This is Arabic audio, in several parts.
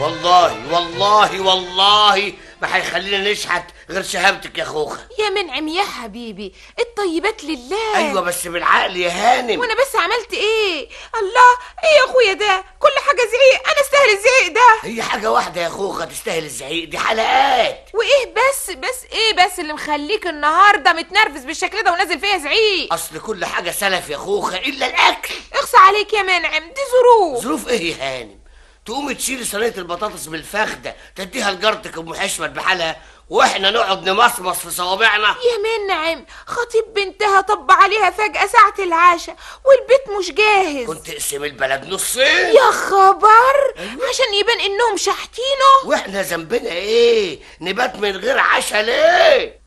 والله والله والله ما هيخلينا نشحت غير شهامتك يا خوخه. يا منعم يا حبيبي، الطيبات لله. ايوه بس بالعقل يا هانم. وانا بس عملت ايه؟ الله، ايه يا اخويا ده؟ كل حاجه زعيق، انا استاهل الزعيق ده؟ هي حاجه واحده يا خوخه تستاهل الزعيق، دي حلقات. وايه بس ايه بس اللي مخليك النهارده متنرفز بالشكل ده ونازل فيها زعيق؟ اصل كل حاجه سلف يا خوخه الا الاكل. اخصى عليك يا منعم، دي ظروف. ظروف ايه يا هانم؟ تقومي تشيلي صينيه البطاطس بالفخده تديها لجارتك ام حشمت بحالها واحنا نقعد نمصمص في صوابعنا؟ يا منعم، خطيب بنتها طب عليها فجأة ساعة العشاء والبيت مش جاهز. كنت اقسم البلد نصين. يا خبر. عشان يبان انهم شحتينه. واحنا ذنبنا ايه؟ نبات من غير عشاء ليه؟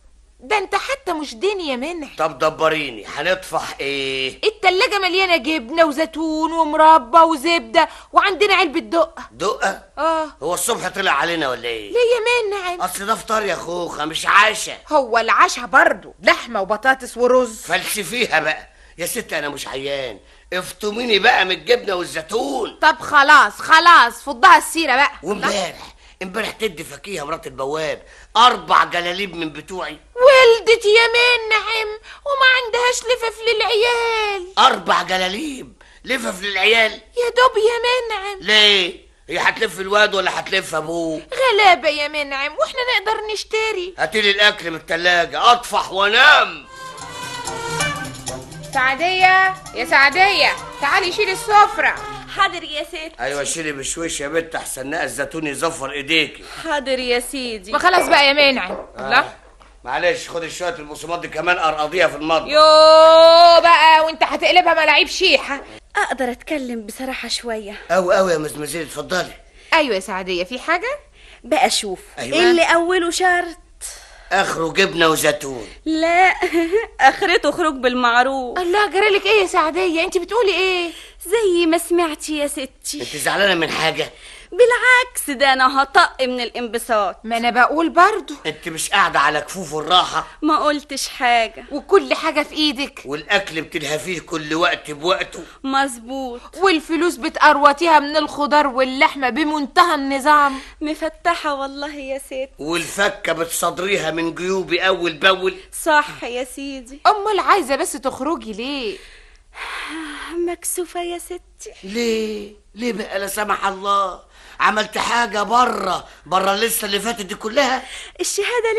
ده انت حتى مش ديني يا منعم. طب دبريني، هنطفح ايه؟ التلاجة مليانة جبنة وزيتون ومربى وزبدة وعندنا علبة دقة. دقة؟ هو الصبح طلع علينا ولا ايه؟ ليه يا منعم؟ اصل ده فطار يا خوخه مش عشاء. هو العشاء برضه لحمة وبطاطس ورز. فلسفيها بقى يا ست، انا مش عيان، افطميني بقى من الجبنه والزيتون. طب خلاص فضها السيرة بقى. امبارح تدي فكيها مرات البواب 4 جلاليب من بتوعي. ولدت يا منعم وما عندهاش لفف للعيال. 4 جلاليب لفف للعيال؟ يا دوب يا منعم. ليه؟ هي هتلف الواد ولا هتلف ابوه؟ غلابة يا منعم، واحنا نقدر نشتري. هاتيلي الاكل من التلاجة اطفح وانام. سعدية يا سعدية، تعالي شيلي السفرة. حاضر يا ست. ايوه شيلي بشويش يا بنت احسن نقى الزيتون يزفر ايديكي. حاضر يا سيدي. ما خلاص بقى يا منعم. الله، معلش خدي شويه البصمات دي كمان ارقضيها في المطبخ. يو بقى وانت هتقلبها ملاعيب شيحة. اقدر اتكلم بصراحة شوية؟ قوي يا مزمزيل اتفضلي. ايوه يا سعدية، في حاجة؟ بقى شوف. أيوة. اللي اوله شرط اخره جبنه وزيتون. لا اخرته خروج بالمعروف. الله، جرالك ايه يا سعدية؟ انت بتقولي ايه؟ زي ما سمعتي يا ستي. انت زعلانه من حاجه؟ بالعكس، ده انا هطق من الانبساط. ما انا بقول برضو. انت مش قاعده على كفوف الراحه؟ ما قلتش حاجة. وكل حاجة في ايدك. والاكل بتلهفيه كل وقت بوقته. مظبوط. والفلوس بتقروتيها من الخضار واللحمة بمنتهى النظام. مفتحة والله يا ست. والفكه بتصدريها من جيوبي اول باول. صح يا سيدي. امال عايزة بس تخرجي ليه؟ مكسوفة يا ستي. ليه بقى لا سمح الله؟ عملت حاجه بره اللسه اللي فاتت دي كلها؟ الشهادة